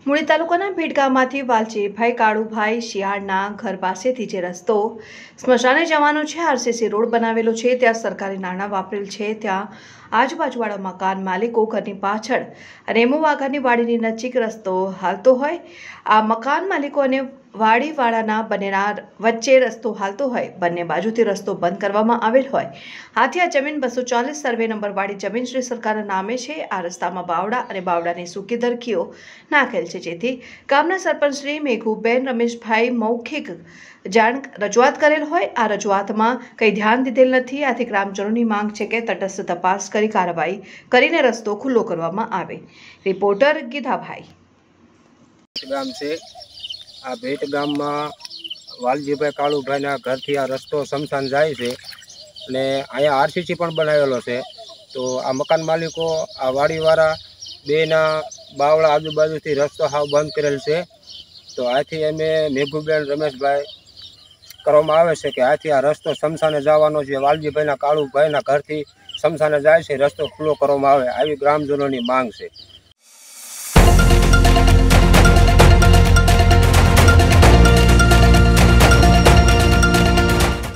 મૂળી તાલુકાના ભીડ ગામમાંથી વાલજીભાઈ કાળુભાઈ શિયાળના ઘર પાસેથી જે રસ્તો સ્મશાને જવાનો છે, આરસીસી રોડ બનાવેલો છે, ત્યાં સરકારી નાણાં વાપરેલ છે, ત્યાં આજુબાજુવાળા મકાન માલિકો ઘરની પાછળ અને એમો વાઘાની વાડીની નજીક રસ્તો હાલતો હોય, આ મકાન માલિકો અને વાડીવાળાના બંનેના વચ્ચે રસ્તો હાલતો હોય, બંને બાજુથી રસ્તો બંધ કરવામાં આવેલ હોય, આથી આ જમીન 240 સર્વે નંબર વાળી જમીન શ્રી સરકારના નામે છે। આ રસ્તામાં બાવડા અને બાવડાની સૂકી દરખીઓ નાખેલ છે, જેથી ગામના સરપંચ શ્રી મેઘુબેન રમેશભાઈ મૌખિક રજૂઆત કરેલ હોય, આ રજૂઆતમાં કંઈ ધ્યાન દીધેલ નથી, આથી ગ્રામજનોની માંગ છે કે તટસ્થ તપાસ કરી કાર્યવાહી કરીને રસ્તો ખુલ્લો કરવામાં આવે। રિપોર્ટર ગીધાભાઈ ગામ છે। આ ભેટ ગામમાં વાલજીભાઈ કાળુભાઈના ઘરથી આ રસ્તો શમશાન જાય છે અને અહીંયા આરસીસી પણ બનાવેલો છે। તો આ મકાન માલિકો આ વાડીવાળા બેના બાવળા આજુબાજુથી રસ્તો હાવ બંધ કરેલ છે। તો આથી અમે મેઘુબેન રમેશભાઈ કરવામાં આવે છે કે આથી આ રસ્તો શમશાને જવાનો છે, વાલજીભાઈના કાળુભાઈના ઘરથી શમશાને જાય છે, રસ્તો ખુલ્લો કરવામાં આવે, આવી ગ્રામજનોની માંગ છે।